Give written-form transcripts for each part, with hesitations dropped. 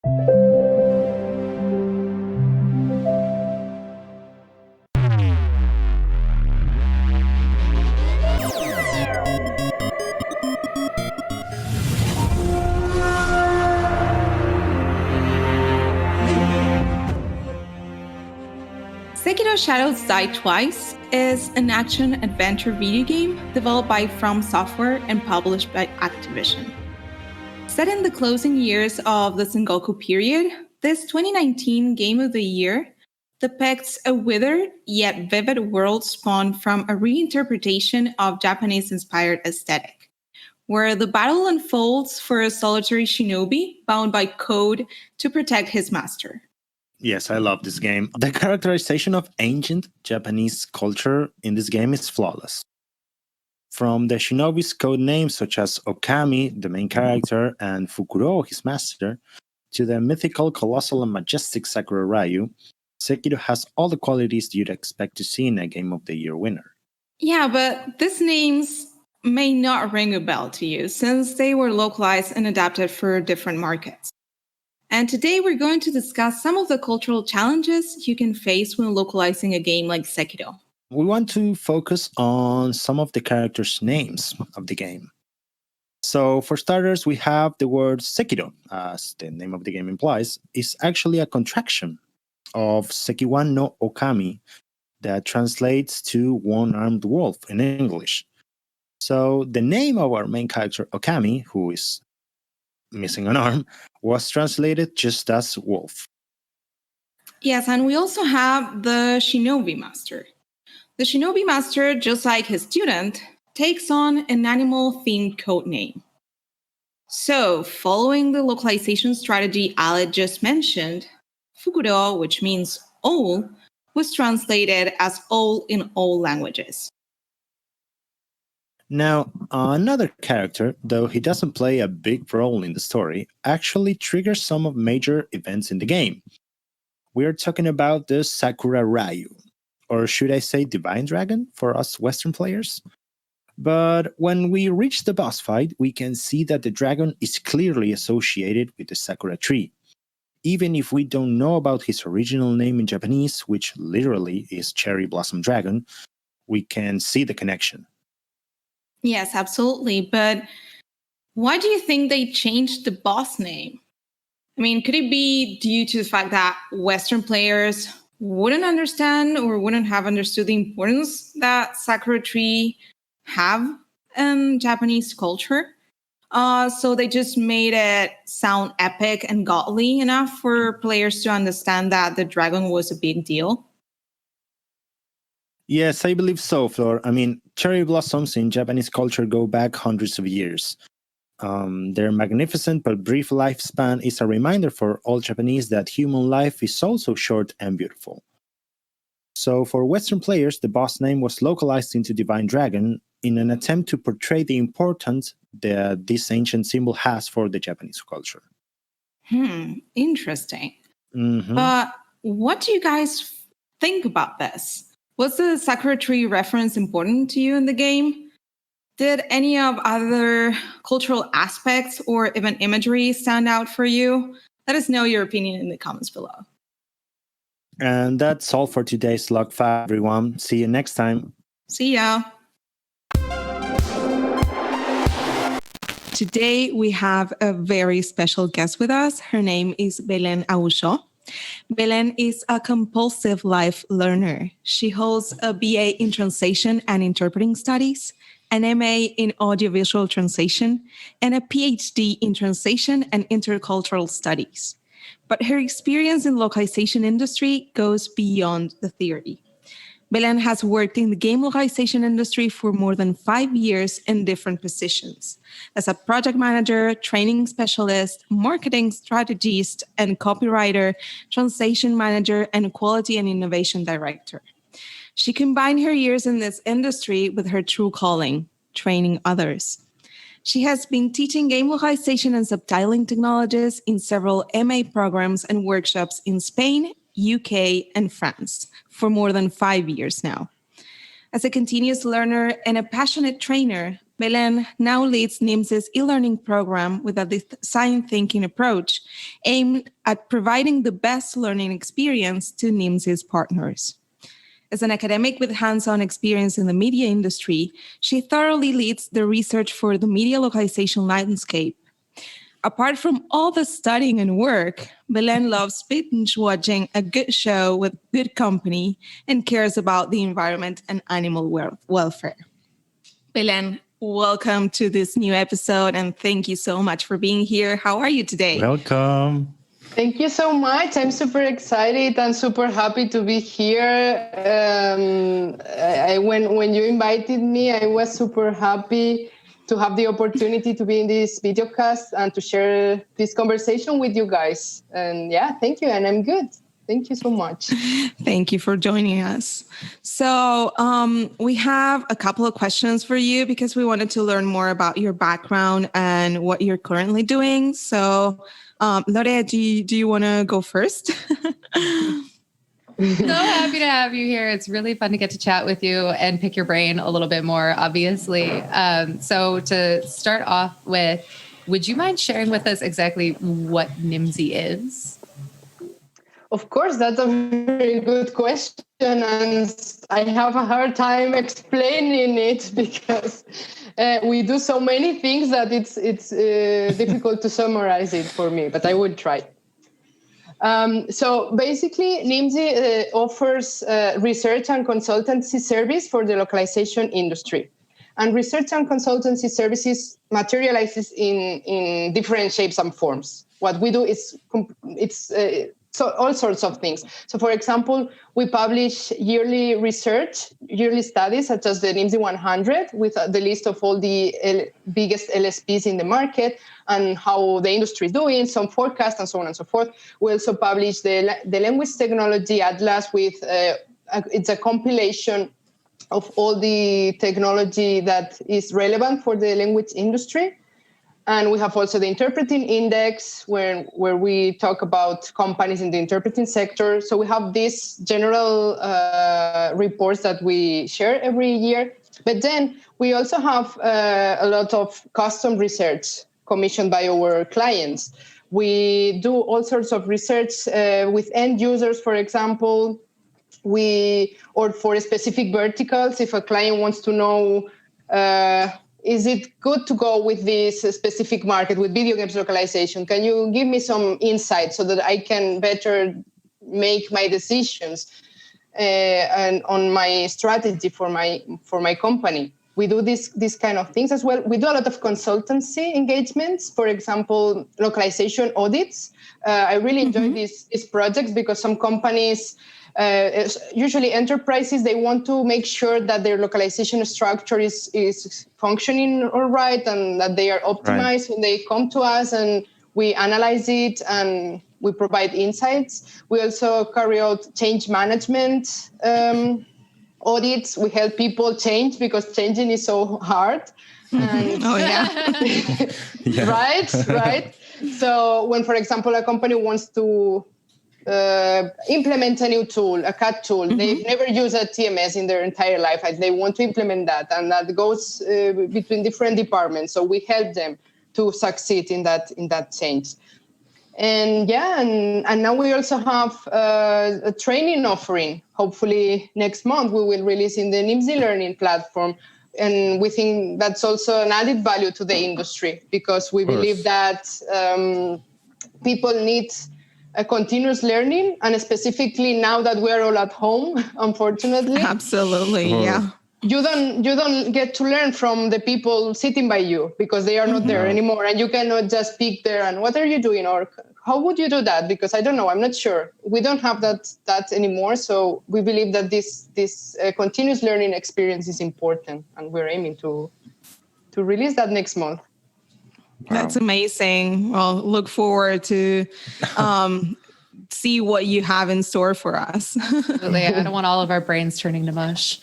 Sekiro Shadows Die Twice is an action-adventure video game developed by From Software and published by Activision. Set in the closing years of the Sengoku period, this 2019 Game of the Year depicts a withered yet vivid world spawned from a reinterpretation of Japanese-inspired aesthetic, where the battle unfolds for a solitary shinobi bound by code to protect his master. Yes, I love this game. The characterization of ancient Japanese culture in this game is flawless. From the shinobi's code names such as Okami, the main character, and Fukuro, his master, to the mythical, colossal, and majestic Sakura Ryu, Sekiro has all the qualities you'd expect to see in a Game of the Year winner. Yeah, but these names may not ring a bell to you since they were localized and adapted for different markets. And today we're going to discuss some of the cultural challenges you can face when localizing a game like Sekiro. We want to focus on some of the characters' names of the game. So for starters, we have the word Sekiro, as the name of the game implies, is actually a contraction of Sekiwan no Okami that translates to one-armed wolf in English. So the name of our main character, Okami, who is missing an arm, was translated just as wolf. Yes, and we also have the Shinobi Master. The Shinobi Master, just like his student, takes on an animal-themed code name. So, following the localization strategy Aled just mentioned, Fukuro, which means owl, was translated as owl in all languages. Now, another character, though he doesn't play a big role in the story, actually triggers some of major events in the game. We are talking about the Sakura Ryu, or should I say Divine Dragon for us Western players? But when we reach the boss fight, we can see that the dragon is clearly associated with the Sakura tree. Even if we don't know about his original name in Japanese, which literally is Cherry Blossom Dragon, we can see the connection. Yes, absolutely. But why do you think they changed the boss name? I mean, could it be due to the fact that Western players wouldn't understand or wouldn't have understood the importance that Sakura tree have in Japanese culture? So they just made it sound epic and godly enough for players to understand that the dragon was a big deal? Yes, I believe so, Flor. I mean, cherry blossoms in Japanese culture go back hundreds of years. Their magnificent but brief lifespan is a reminder for all Japanese that human life is also short and beautiful. So for Western players, the boss name was localized into Divine Dragon in an attempt to portray the importance that this ancient symbol has for the Japanese culture. Interesting. Mm-hmm. But what do you guys think about this? Was the Sakura tree reference important to you in the game? Did any of other cultural aspects or even imagery stand out for you? Let us know your opinion in the comments below. And that's all for today's LocFact, everyone. See you next time. See ya. Today we have a very special guest with us. Her name is Belén Agulló. Belén is a compulsive life learner. She holds a BA in Translation and Interpreting Studies, an MA in Audiovisual Translation, and a PhD in Translation and Intercultural Studies. But her experience in localization industry goes beyond the theory. Belén has worked in the game localization industry for more than 5 years in different positions as a project manager, training specialist, marketing strategist, and copywriter, translation manager, and quality and innovation director. She combined her years in this industry with her true calling, training others. She has been teaching game localization and subtitling technologies in several MA programs and workshops in Spain, UK, and France for more than 5 years now. As a continuous learner and a passionate trainer, Belén now leads Nimdzi's e-learning program with a design thinking approach aimed at providing the best learning experience to Nimdzi's partners. As an academic with hands-on experience in the media industry, she thoroughly leads the research for the media localization landscape. Apart from all the studying and work, Belén loves binge-watching a good show with good company and cares about the environment and animal welfare. Belén, welcome to this new episode, and thank you so much for being here. How are you today? Welcome. Thank you so much. I'm super excited and super happy to be here. When you invited me, I was super happy to have the opportunity to be in this videocast and to share this conversation with you guys. And yeah, thank you. And I'm good. Thank you so much. Thank you for joining us. So we have a couple of questions for you because we wanted to learn more about your background and what you're currently doing. So Lore, do you want to go first? So happy to have you here. It's really fun to get to chat with you and pick your brain a little bit more, obviously. So to start off with, would you mind sharing with us exactly what Nimdzi is? Of course, that's a very good question. And I have a hard time explaining it because we do so many things that it's difficult to summarize it for me, but I would try. So basically, Nimdzi offers research and consultancy service for the localization industry. And research and consultancy services materializes in different shapes and forms. What we do is so all sorts of things. So, for example, we publish yearly studies, such as the Nimdzi 100, with the list of all the biggest LSPs in the market and how the industry is doing, some forecasts, and so on and so forth. We also publish the Language Technology Atlas with it's a compilation of all the technology that is relevant for the language industry. And we have also the Interpreting Index, where we talk about companies in the interpreting sector. So we have these general reports that we share every year. But then we also have a lot of custom research commissioned by our clients. We do all sorts of research with end users, for example, or for specific verticals. If a client wants to know, is it good to go with this specific market, with video games localization? Can you give me some insight so that I can better make my decisions and on my strategy for my company? We do this kind of things as well. We do a lot of consultancy engagements, for example, localization audits. I really enjoy these projects because some companies, usually enterprises, they want to make sure that their localization structure is functioning all right and that they are optimized. When they come to us and we analyze it and we provide insights. We also carry out change management audits. We help people change because changing is so hard. And Right. So when, for example, a company wants to implement a new tool, a CAD tool. They've never used a TMS in their entire life. They want to implement that, and that goes between different departments. So we help them to succeed in that change. And now we also have a training offering. Hopefully next month we will release in the Nimdzi Learning platform. And we think that's also an added value to the industry because we believe that people need a continuous learning, and specifically now that we're all at home, unfortunately. Absolutely, yeah. You don't get to learn from the people sitting by you because they are not there anymore, and you cannot just speak there and what are you doing or how would you do that? Because I don't know, I'm not sure. We don't have that anymore, so we believe that this continuous learning experience is important, and we're aiming to release that next month. That's amazing. Well, look forward to see what you have in store for us. Absolutely. I don't want all of our brains turning to mush.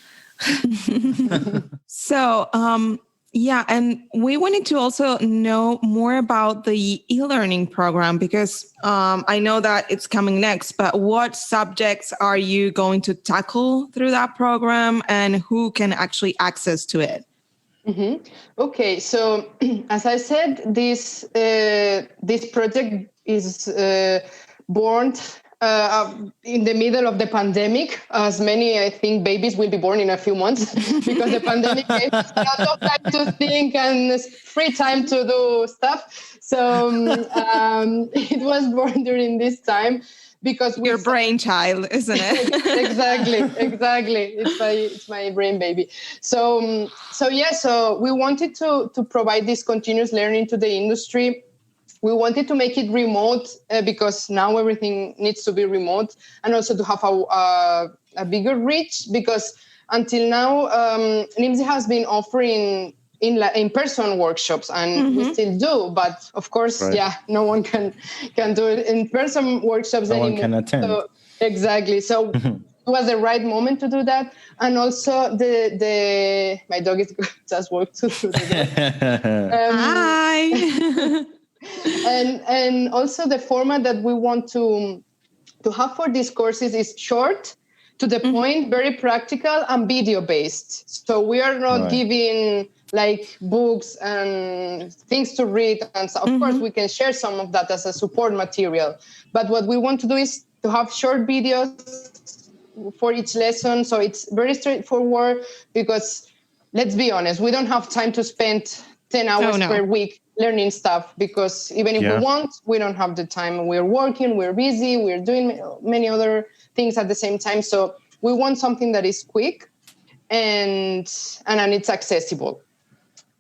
So, and we wanted to also know more about the e-learning program because I know that it's coming next, but what subjects are you going to tackle through that program and who can actually access to it? Okay, so as I said, this project is born in the middle of the pandemic, as many, I think, babies will be born in a few months because the pandemic gave us a lot of time to think and free time to do stuff. So it was born during this time. Because your brainchild, isn't it? exactly. It's my brain baby. So we wanted to provide this continuous learning to the industry. We wanted to make it remote because now everything needs to be remote, and also to have a bigger reach, because until now Nimdzi has been offering in-person workshops, and we still do, but of course, no one can do in-person workshops anymore. No one can attend. So, exactly. So it was the right moment to do that. And also my dog is just walked through the door. Hi. and also the format that we want to have for these courses is short, to the point, very practical, and video based. So we are not giving like books and things to read, and so, of course we can share some of that as a support material, but what we want to do is to have short videos for each lesson, so it's very straightforward, because let's be honest, we don't have time to spend 10 hours per week learning stuff, because even if we want, we don't have the time. We're working, we're busy, we're doing many other things at the same time. So we want something that is quick and it's accessible.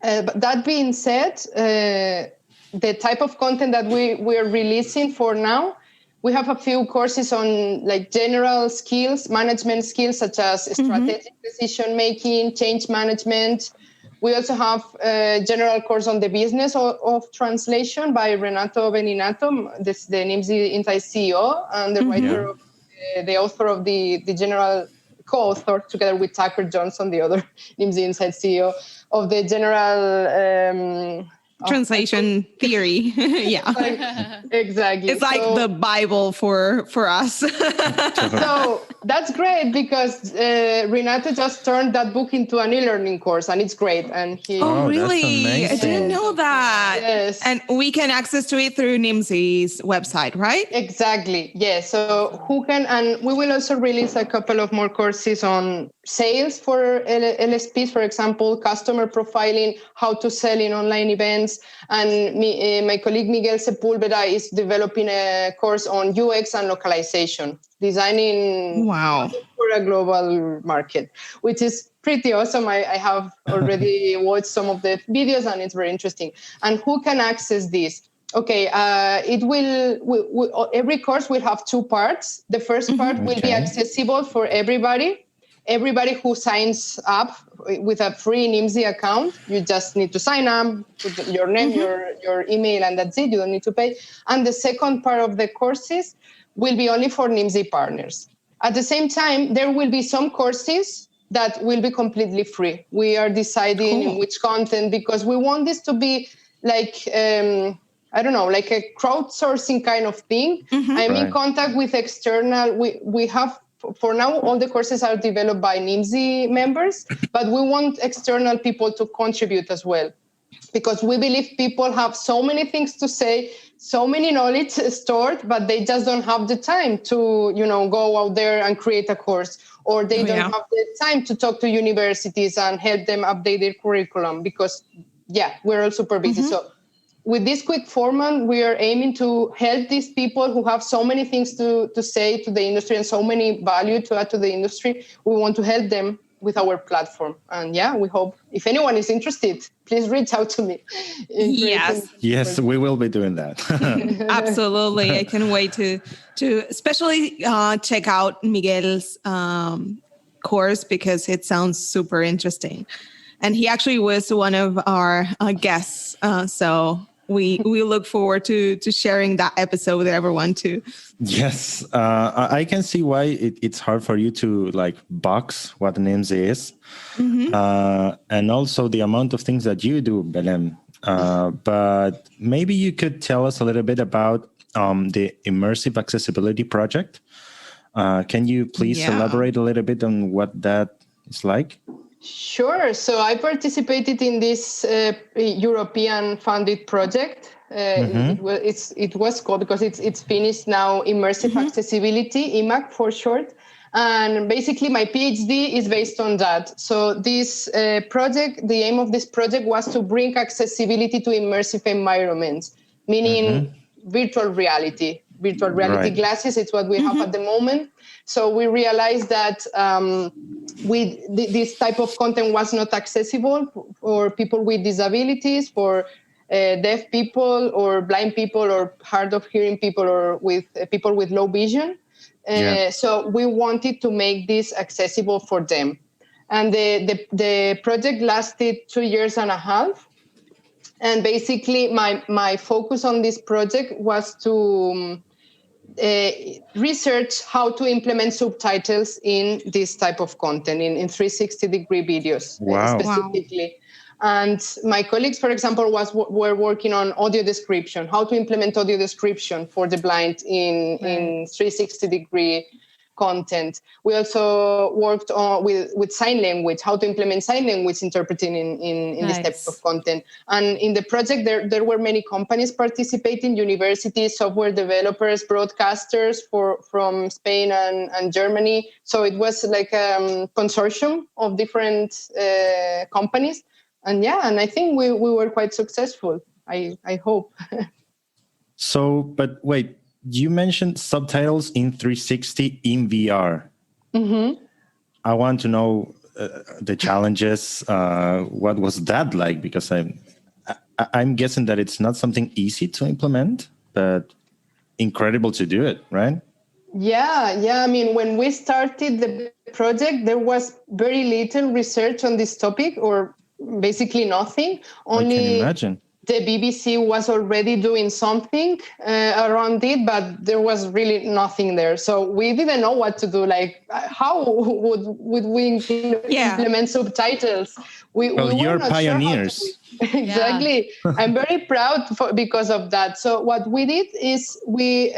But that being said, the type of content that we're releasing for now, we have a few courses on like general skills, management skills, such as strategic decision making, change management. We also have a general course on the business of translation by Renato Beninato, the Nimdzi Insights CEO, and the writer of the author of the general co-author, together with Tucker Johnson, the other Nimdzi Insights CEO, of the general translation theory. Exactly. It's like the Bible for us. So that's great, because Renato just turned that book into an e-learning course, and it's great. And he really? I didn't know that. Yes. And we can access to it through Nimdzi's website, right? Exactly. Yes. So and we will also release a couple of more courses on sales for LSPs, for example, customer profiling, how to sell in online events. And my colleague Miguel Sepúlveda is developing a course on UX and localization, designing for a global market, which is pretty awesome. I have already watched some of the videos, and it's very interesting. And who can access this? Okay, it will. Every course will have two parts. The first part will be accessible for everybody. Everybody who signs up with a free Nimdzi account, you just need to sign up, put your name, your email, and that's it. You don't need to pay. And the second part of the courses will be only for Nimdzi partners. At the same time, there will be some courses that will be completely free. We are deciding which content, because we want this to be like, I don't know, like a crowdsourcing kind of thing. I'm in contact with external, we have, for now, all the courses are developed by Nimdzi members, but we want external people to contribute as well, because we believe people have so many things to say, so many knowledge stored, but they just don't have the time to, go out there and create a course, or they don't have the time to talk to universities and help them update their curriculum, because, we're all super busy. So with this quick format, we are aiming to help these people who have so many things to say to the industry and so many value to add to the industry. We want to help them with our platform. And we hope if anyone is interested, please reach out to me. Yes, we will be doing that. Absolutely. I can wait to especially check out Miguel's course, because it sounds super interesting. And he actually was one of our guests. So we look forward to sharing that episode with everyone too. Yes, I can see why it's hard for you to box what Nimdzi is, and also the amount of things that you do, Belén. But maybe you could tell us a little bit about the Immersive Accessibility Project. Can you please elaborate a little bit on what that is like? Sure. So I participated in this European funded project. It was called, because it's finished now, Immersive Accessibility, ImAc for short. And basically my PhD is based on that. So this project, the aim of this project was to bring accessibility to immersive environments, meaning virtual reality right. Glasses. It's what we have at the moment. So we realized that this type of content was not accessible for people with disabilities, for deaf people or blind people or hard of hearing people or with people with low vision. So we wanted to make this accessible for them. And the project lasted 2.5 years. And basically my focus on this project was to research how to implement subtitles in this type of content, in 360-degree videos specifically. And my colleagues, for example, were working on audio description, how to implement audio description for the blind in 360-degree content. We also worked on with sign language, how to implement sign language interpreting in this type of content. And in the project, there were many companies participating, universities, software developers, broadcasters from Spain and Germany. So it was like a consortium of different companies. And I think we were quite successful, I hope. So, but wait, you mentioned subtitles in 360 in VR. I want to know the challenges. What was that like? Because I'm guessing that it's not something easy to implement, but incredible to do it, right? Yeah. I mean, when we started the project, there was very little research on this topic, or basically nothing. Only I can imagine. The BBC was already doing something around it, but there was really nothing there. So we didn't know what to do. Like, how would we implement subtitles? You're pioneers. Sure exactly. I'm very proud because of that. So what we did is we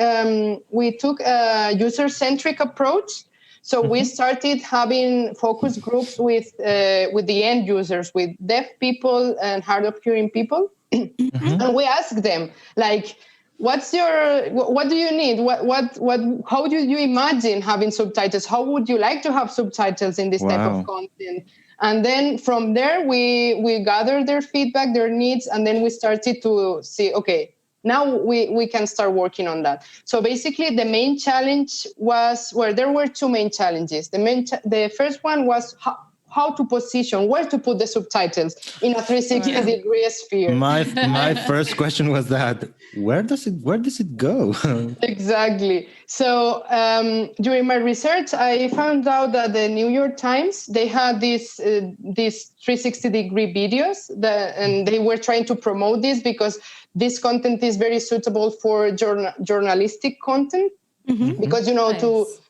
took a user-centric approach. So we started having focus groups with the end users, with deaf people and hard of hearing people. And we asked them, like, what do you need? How do you imagine having subtitles? How would you like to have subtitles in this type of content? And then from there, we gathered their feedback, their needs, and then we started to see, okay, now we can start working on that. So basically, the main challenge was, there were two main challenges. The first one was how to position, where to put the subtitles in a 360-degree sphere. My first question was that, where does it go? Exactly. So during my research, I found out that the New York Times, they had these 360-degree videos, and they were trying to promote this because this content is very suitable for journalistic content, because,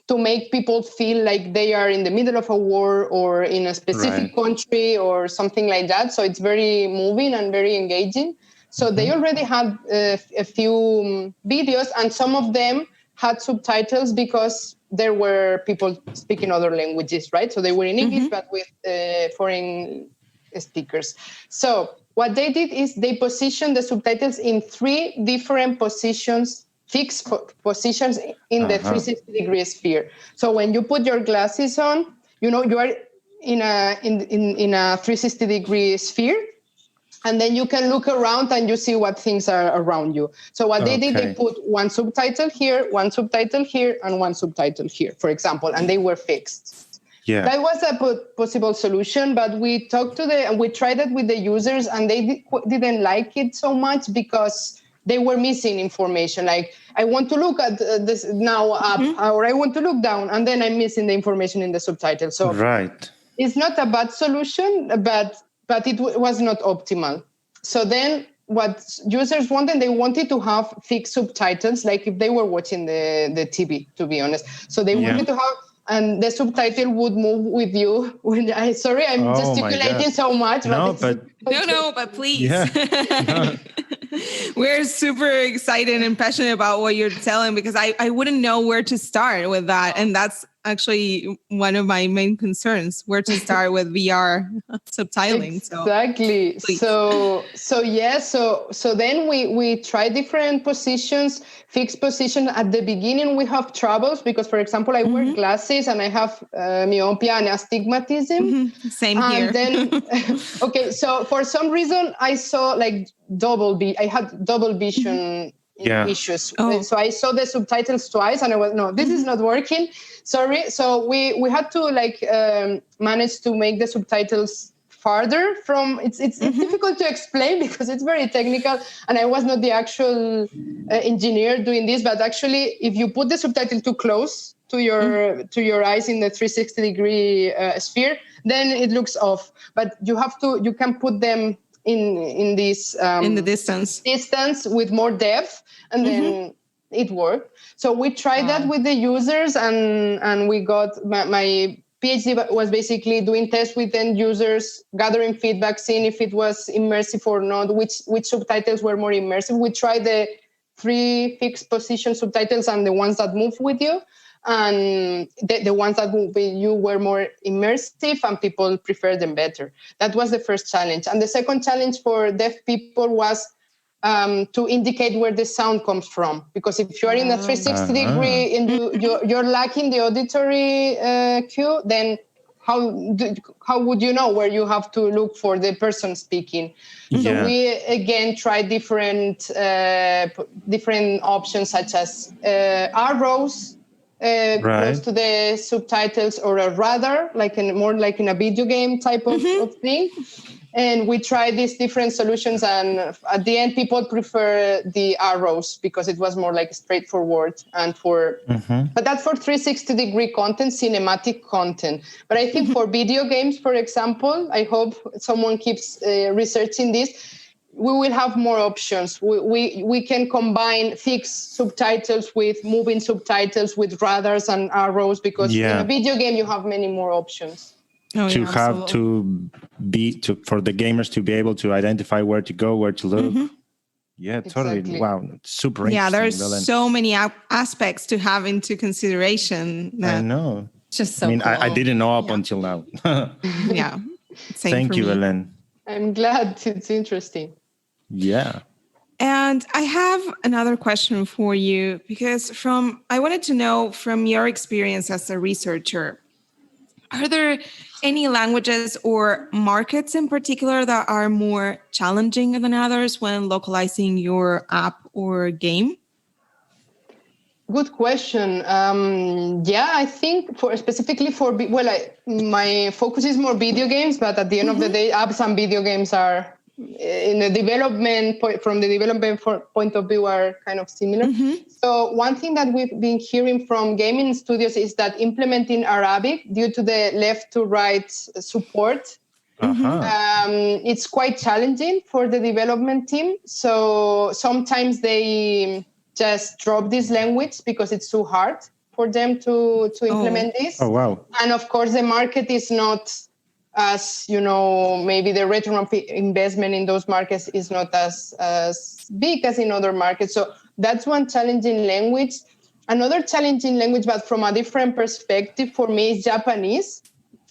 to make people feel like they are in the middle of a war or in a specific country or something like that. So it's very moving and very engaging. So they already had a few videos, and some of them had subtitles because there were people speaking other languages, right? So they were in English, but with foreign speakers. So what they did is they positioned the subtitles in 3 different positions, fixed positions in the 360-degree sphere. So when you put your glasses on, you are in a 360-degree sphere, and then you can look around and you see what things are around you. So what they did, they put one subtitle here, one subtitle here, and one subtitle here, for example, and they were fixed. Yeah, that was a possible solution, but we talked and we tried it with the users, and they didn't like it so much because they were missing information. Like, I want to look at this now up, or I want to look down, and then I'm missing the information in the subtitles. So it's not a bad solution, but it was not optimal. So then what users wanted, they wanted to have fixed subtitles, like if they were watching the TV, to be honest. So they wanted to have, and the subtitle would move with you. Sorry, I'm gesticulating so much. No, but please. Yeah. We're super excited and passionate about what you're telling, because I wouldn't know where to start with that. And that's actually one of my main concerns, where to start with VR subtitling. Exactly. So then we try different positions, fixed position. At the beginning, we have troubles because, for example, I wear glasses and I have myopia and astigmatism. Same here. And then, okay, so for some reason, I saw like I had double vision issues. So I saw the subtitles twice and I was, no, this is not working. Sorry. So we had to manage to make the subtitles farther from, it's difficult to explain because it's very technical and I was not the actual engineer doing this, but actually if you put the subtitle too close to your eyes in the 360-degree sphere, then it looks off. But you can put them in this in the distance with more depth, and then it worked. So we tried that with the users, and we got my PhD was basically doing tests with end users, gathering feedback, seeing if it was immersive or not, which subtitles were more immersive. We tried the 3 fixed position subtitles and the ones that move with you. And the ones that move with you were more immersive and people preferred them better. That was the first challenge. And the second challenge for deaf people was to indicate where the sound comes from. Because if you're in a 360-degree and you're lacking the auditory cue, then how would you know where you have to look for the person speaking? So we again tried different options such as arrows close to the subtitles, or a radar, more like in a video game type of thing. And we tried these different solutions, and at the end, people prefer the arrows because it was more like straightforward and but that's for 360-degree content, cinematic content. But I think for video games, for example, I hope someone keeps researching this. We will have more options. We can combine fixed subtitles with moving subtitles with radars and arrows, because in a video game you have many more options. For the gamers to be able to identify where to go, where to look. Yeah, totally. Exactly. Wow, super interesting. Yeah, there's so many aspects to have into consideration. I know. Just so cool. I didn't know up until now. Yeah. Thank you, Belén. I'm glad. It's interesting. Yeah. And I have another question for you, because I wanted to know from your experience as a researcher, are there any languages or markets in particular that are more challenging than others when localizing your app or game? Good question. I think my focus is more video games, but at the end of the day, apps and video games are in the development from the development point of view are kind of similar. So one thing that we've been hearing from gaming studios is that implementing Arabic, due to the left to right support, it's quite challenging for the development team. So sometimes they just drop this language because it's too hard for them to implement this. Oh, wow. And of course, the market is not as, maybe the return on investment in those markets is not as big as in other markets. So that's one challenging language. Another challenging language, but from a different perspective for me, is Japanese,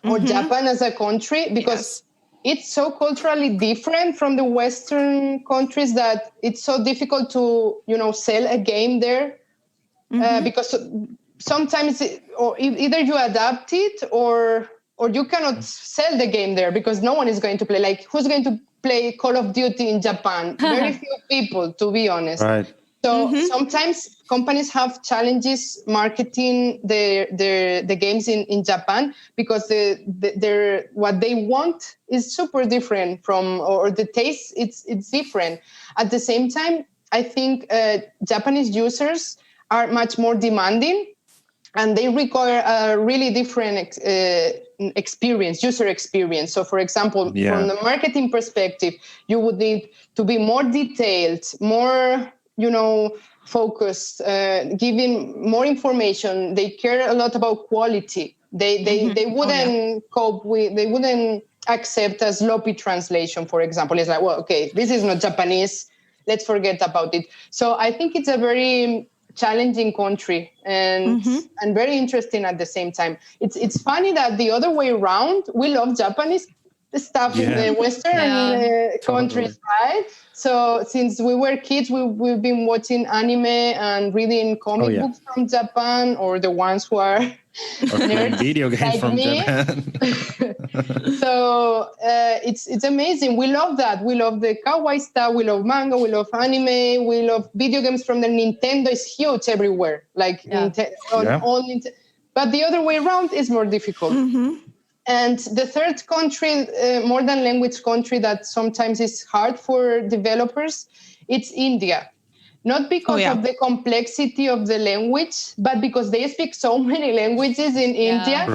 or Japan as a country, because it's so culturally different from the Western countries that it's so difficult to, sell a game there, because sometimes either you adapt it or you cannot sell the game there because no one is going to play. Like, who's going to play Call of Duty in Japan? Very few people, to be honest. Right. So sometimes companies have challenges marketing the games in Japan because what they want is super different or the taste, it's different. At the same time, I think Japanese users are much more demanding, and they require a really different user experience. So, for example, from the marketing perspective, you would need to be more detailed, more, focused, giving more information. They care a lot about quality. They wouldn't they wouldn't accept a sloppy translation, for example. It's like, well, okay, this is not Japanese. Let's forget about it. So I think it's a very challenging country and very interesting at the same time. It's funny that the other way around, we love Japanese stuff in the Western countries, right? So since we were kids, we've been watching anime and reading comic books from Japan, or the ones who are playing video games like from me. Japan. So it's amazing. We love that. We love the kawaii stuff. We love manga. We love anime. We love video games from the Nintendo. Is huge everywhere. Like but the other way around is more difficult. And the third country, more than language country, that sometimes is hard for developers, it's India. Not because of the complexity of the language, but because they speak so many languages in India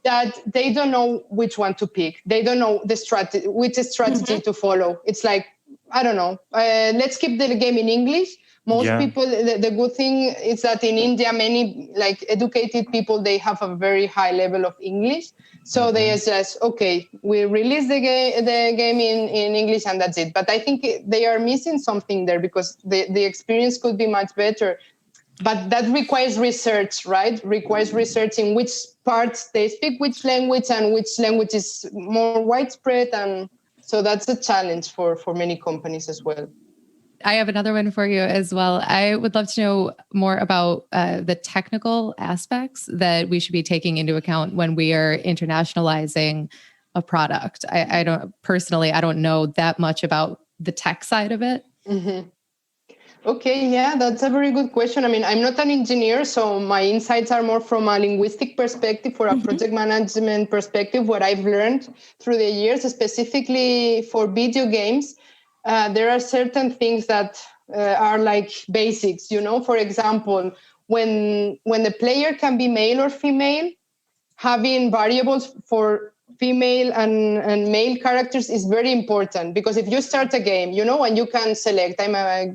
that they don't know which one to pick. They don't know which strategy to follow. It's like, I don't know, let's keep the game in English. Most people, the good thing is that in India, many like educated people, they have a very high level of English. So they just, okay, we release the game in English and that's it. But I think they are missing something there, because the experience could be much better. But that requires research, right? Requires research in which parts they speak which language and which language is more widespread. And so that's a challenge for many companies as well. I have another one for you as well. I would love to know more about the technical aspects that we should be taking into account when we are internationalizing a product. I don't know that much about the tech side of it. Okay, yeah, that's a very good question. I mean, I'm not an engineer, so my insights are more from a linguistic perspective, or a project management perspective, what I've learned through the years, specifically for video games. There are certain things that are like basics, for example, when the player can be male or female, having variables for female and male characters is very important, because if you start a game, and you can select, I'm a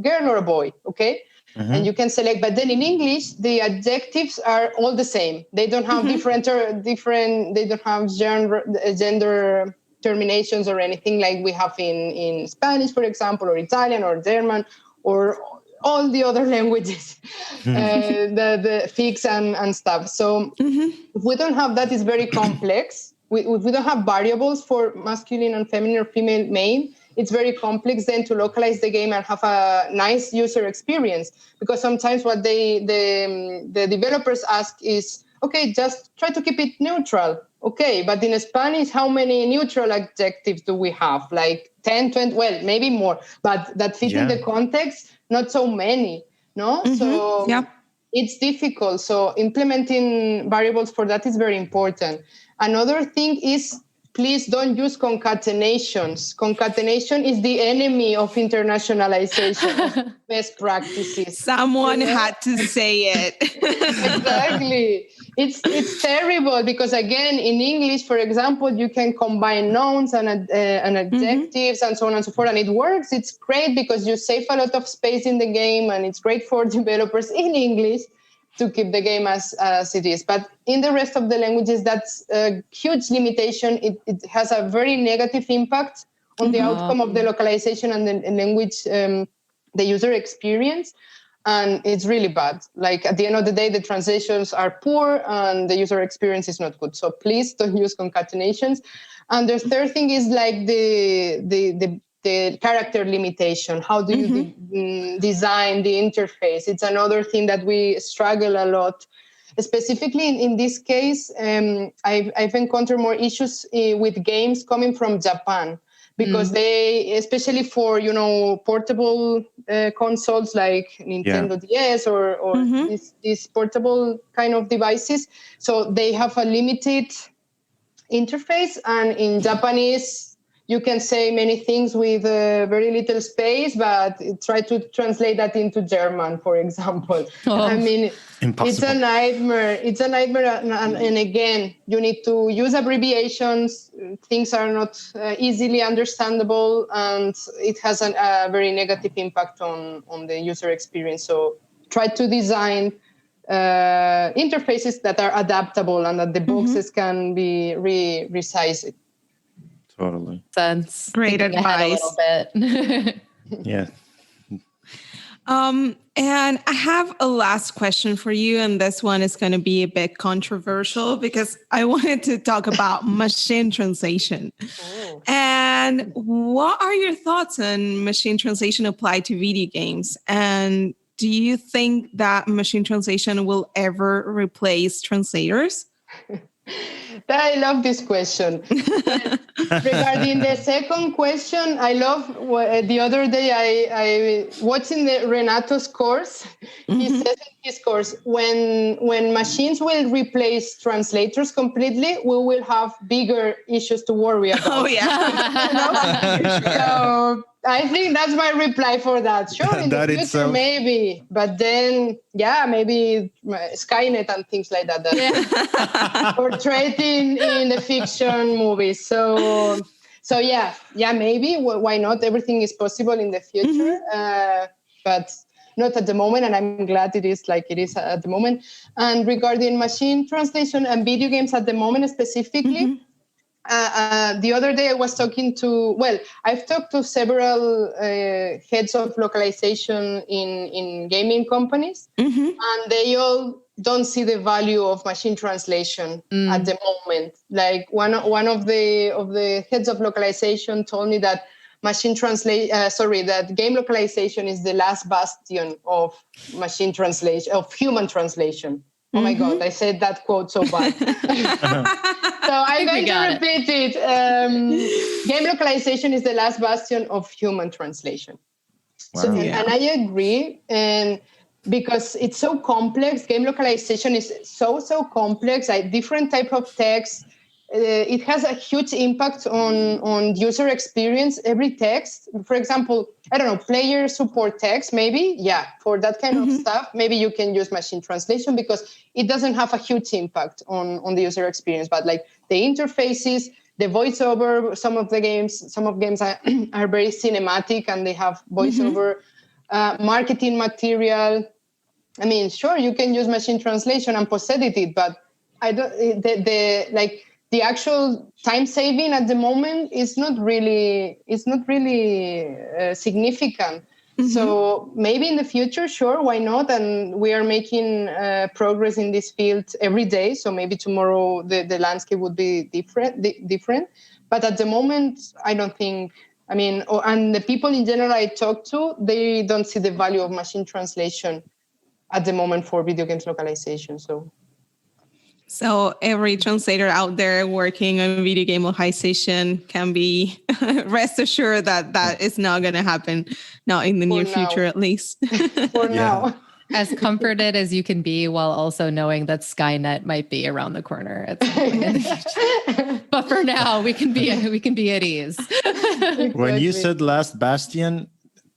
girl or a boy, okay? And you can select, but then in English, the adjectives are all the same. They don't have different, they don't have gender terminations or anything like we have in Spanish, for example, or Italian or German, or all the other languages, the fix and stuff. So if we don't have that, it's very complex. If we don't have variables for masculine and feminine or female, male, it's very complex then to localize the game and have a nice user experience. Because sometimes what the developers ask is, okay, just try to keep it neutral. Okay, but in Spanish, how many neutral adjectives do we have? Like 10, 20, well, maybe more, but that fit in the context, not so many, no? So it's difficult. So implementing variables for that is very important. Another thing is, please don't use concatenations. Concatenation is the enemy of internationalization, of best practices. Someone had to say it. Exactly. It's terrible, because again, in English, for example, you can combine nouns and adjectives and so on and so forth, and it works. It's great because you save a lot of space in the game, and it's great for developers in English to keep the game as it is. But in the rest of the languages, that's a huge limitation. It has a very negative impact on the outcome of the localization and the language, the user experience. And it's really bad. Like at the end of the day, the translations are poor and the user experience is not good. So please don't use concatenations. And the third thing is like the character limitation. How do you design the interface? It's another thing that we struggle a lot. Specifically in this case, I've encountered more issues with games coming from Japan, because they, especially for, portable consoles like Nintendo DS or these portable kind of devices. So they have a limited interface, and in Japanese, you can say many things with very little space, but try to translate that into German, for example. I mean, impossible. It's a nightmare. It's a nightmare. And again, you need to use abbreviations. Things are not easily understandable, and it has a very negative impact on the user experience. So try to design interfaces that are adaptable and that the boxes can be resized. Totally. Sense. Great advice. A little bit. Yeah. And I have a last question for you, and this one is going to be a bit controversial because I wanted to talk about machine translation. Oh. And what are your thoughts on machine translation applied to video games? And do you think that machine translation will ever replace translators? I love this question. Regarding the second question, I love the other day I watching Renato's course. He says in his course, when machines will replace translators completely, we will have bigger issues to worry about. Oh yeah. So I think that's my reply for that. Sure, in the future, maybe. But then, maybe Skynet and things like that portrayed in the fiction movies. So maybe. Why not? Everything is possible in the future. But not at the moment. And I'm glad it is like it is at the moment. And regarding machine translation and video games at the moment specifically, the other day I was talking I've talked to several heads of localization in gaming companies, and they all don't see the value of machine translation at the moment. Like one of the heads of localization told me that that game localization is the last bastion of machine translation, of human translation. Oh my God, I said that quote so bad. So I'm going to repeat it. Game localization is the last bastion of human translation. Wow. And I agree. And because it's so complex, game localization is so complex, like different type of text. It has a huge impact on user experience. Every text, for example, I don't know, player support text, maybe, for that kind of stuff, maybe you can use machine translation because it doesn't have a huge impact on the user experience. But like the interfaces, the voiceover, some of games are very cinematic and they have voiceover, marketing material. I mean, sure, you can use machine translation and post-edit it, but I don't. The actual time saving at the moment is not really significant. So maybe in the future, sure, why not? And we are making progress in this field every day. So maybe tomorrow the landscape would be different. But at the moment, I don't think. I mean, and the people in general I talk to, they don't see the value of machine translation at the moment for video games localization. So every translator out there working on video game localization can be rest assured that is not going to happen, not in the near future at least. For now. As comforted as you can be while also knowing that Skynet might be around the corner at some point in the future. But for now, we can be at ease. When you said last bastion,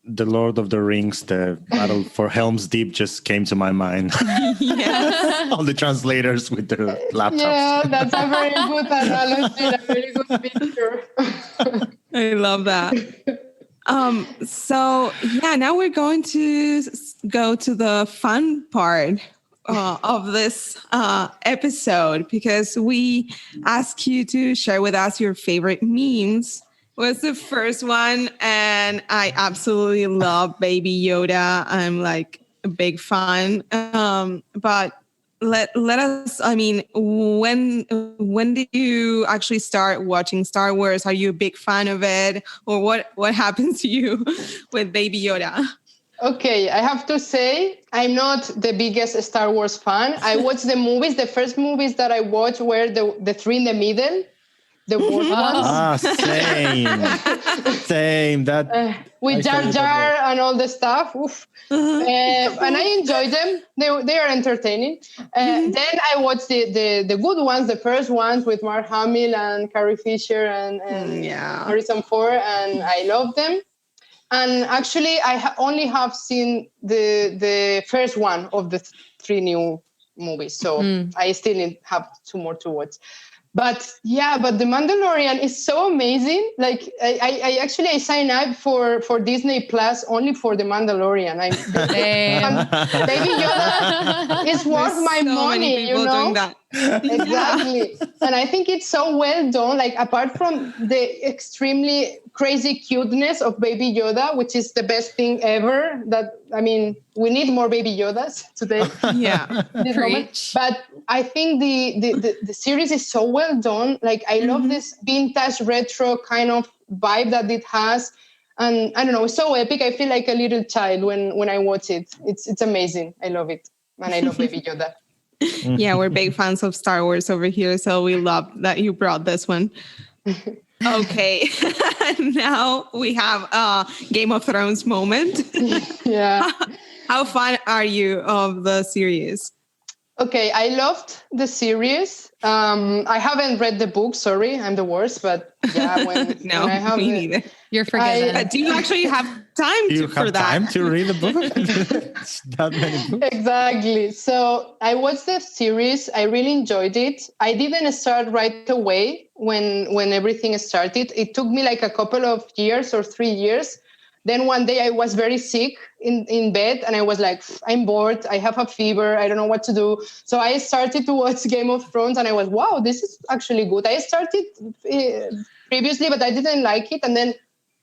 the Lord of the Rings, the battle for Helm's Deep just came to my mind. Yes. All the translators with their laptops. Yeah, that's a very good analogy, a very good picture. I love that. Now we're going to go to the fun part of this episode because we ask you to share with us your favorite memes. Was the first one, and I absolutely love Baby Yoda. I'm like a big fan. But let us. I mean, when did you actually start watching Star Wars? Are you a big fan of it, or what happened to you with Baby Yoda? Okay, I have to say I'm not the biggest Star Wars fan. I watched the movies. The first movies that I watched were the three in the middle. The worst ones. Same. That with Jar Jar and all the stuff. And I enjoy them. They are entertaining. Then I watched the good ones, the first ones with Mark Hamill and Carrie Fisher and Harrison Ford, and I love them. And actually, I only have seen the first one of the three new movies, so I still have two more to watch. But The Mandalorian is so amazing. Like I actually signed up for Disney Plus only for The Mandalorian. Baby Yoda it's worth my so money, many people doing that. Exactly. And I think it's so well done. Like, apart from the extremely crazy cuteness of Baby Yoda, which is the best thing ever, that, I mean, we need more Baby Yodas today. Yeah. This moment. But I think the series is so well done. Like, I love this vintage retro kind of vibe that it has. And I don't know, it's so epic. I feel like a little child when I watch it. It's amazing. I love it. And I love Baby Yoda. Yeah, we're big fans of Star Wars over here, so we love that you brought this one. Okay, now we have a Game of Thrones moment. Yeah. How fan are you of the series? Okay, I loved the series. I haven't read the book. Sorry, I'm the worst. But yeah, when No, I have me neither. You're forgiven. Do you actually have time Do you for have that? time to read the book? It's that many books. Exactly. So I watched the series. I really enjoyed it. I didn't start right away when everything started. It took me like a couple of years or 3 years. Then one day I was very sick in bed, and I was like, I'm bored. I have a fever. I don't know what to do. So I started to watch Game of Thrones, and I was, wow, this is actually good. I started previously, but I didn't like it. And then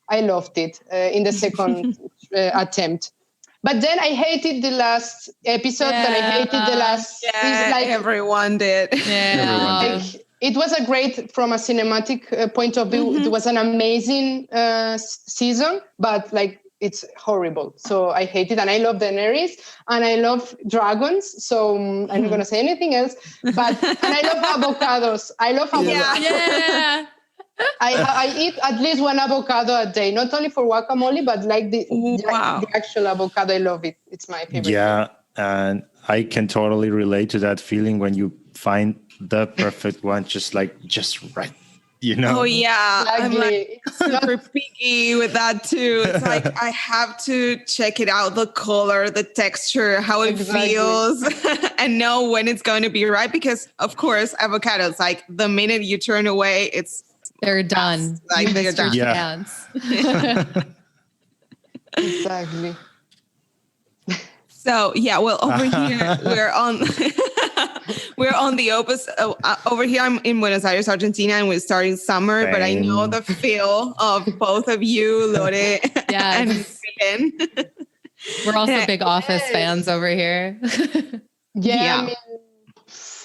I loved it in the second attempt. But then I hated the last episode, and I hated the last. Yeah, Like, everyone did. Everyone did. like, it was a great, from a cinematic point of view, it was an amazing season, but like, it's horrible. So I hate it. And I love Daenerys, and I love dragons. So I'm not going to say anything else. But and I love avocados. I love avocados. Yeah. I eat at least one avocado a day, not only for guacamole, but like the actual avocado. I love it. It's my favorite. Yeah, and I can totally relate to that feeling when you find the perfect one, just right, you know? Oh, yeah. Exactly. I'm like super picky with that too. It's like I have to check it out, the color, the texture, how it feels, and know when it's going to be right. Because, of course, avocados, like the minute you turn away, they're done. Like they're done. Yeah. Exactly. So yeah, well, over here we're on the opposite. Over here, I'm in Buenos Aires, Argentina, and we're starting summer. But I know the feel of both of you, Lore and Belén. We're also big Office fans over here. Yeah.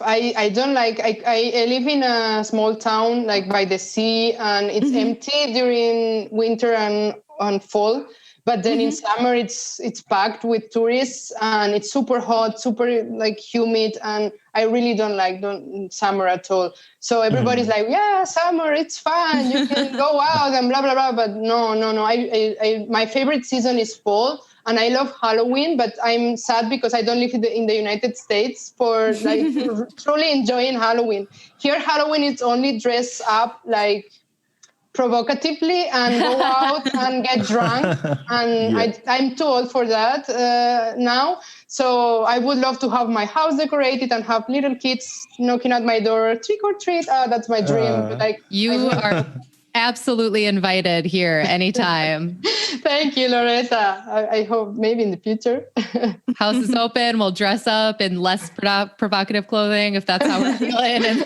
I mean, I don't like. I live in a small town, like by the sea, and it's empty during winter and fall. But then in summer, it's packed with tourists, and it's super hot, super like humid, and I really don't like summer at all. So everybody's like, yeah, summer, it's fun, you can go out and blah blah blah. But no. I my favorite season is fall, and I love Halloween. But I'm sad because I don't live in the United States for like truly enjoying Halloween. Here, Halloween is only dress up like provocatively and go out and get drunk, and I'm too old for that now. So I would love to have my house decorated and have little kids knocking at my door, trick or treat. That's my dream. But like, you are absolutely invited here anytime. Thank you, Loretta. I hope maybe in the future. House is open. We'll dress up in less provocative clothing if that's how we're feeling.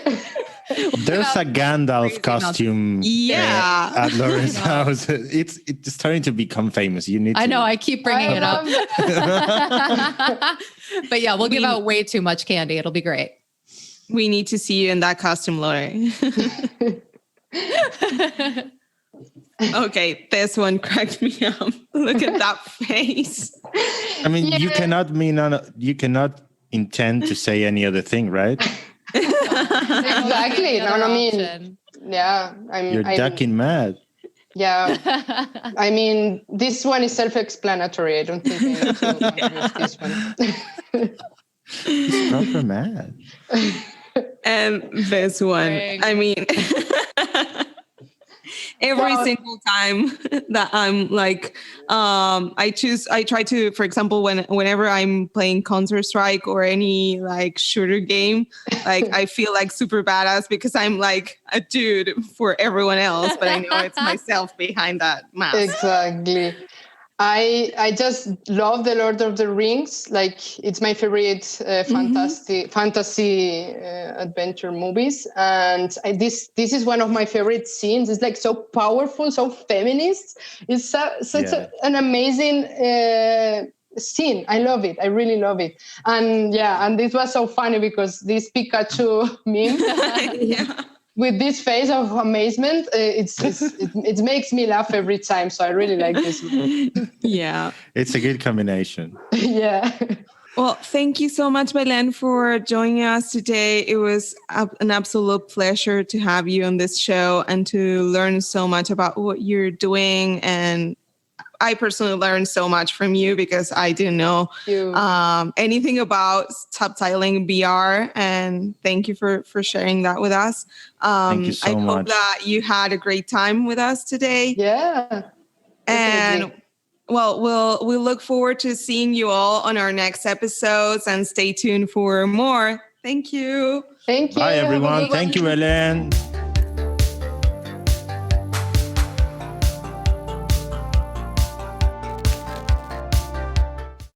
There's a Gandalf costume at Lauren's house. It's starting to become famous. You need to... I know, I keep bringing it up. But yeah, we'll give out way too much candy. It'll be great. We need to see you in that costume, Lore. Okay, this one cracked me up. Look at that face. I mean, you cannot intend to say any other thing, right? Exactly. No, I mean, yeah. You're ducking mad. Yeah. I mean, this one is self-explanatory. I don't think I need to use this one. He's proper mad. And this one, I mean, every single time that I'm like, I try to, for example, whenever I'm playing Counter-Strike or any like shooter game, like I feel like super badass because I'm like a dude for everyone else, but I know it's myself behind that mask. Exactly. I just love the Lord of the Rings. Like, it's my favorite fantasy adventure movies, and this is one of my favorite scenes. It's like so powerful, so feminist. It's such an amazing scene. I love it. I really love it. And this was so funny because this Pikachu meme. With this face of amazement, it makes me laugh every time. So I really like this one. Yeah. It's a good combination. Yeah. Well, thank you so much, Belén, for joining us today. It was an absolute pleasure to have you on this show and to learn so much about what you're doing. And I personally learned so much from you because I didn't know anything about subtitling VR. And thank you for sharing that with us. Thank you so much. I hope that you had a great time with us today. Yeah. And well, we'll look forward to seeing you all on our next episodes, and stay tuned for more. Thank you. Thank you. Bye, everyone. Thank you, Belén.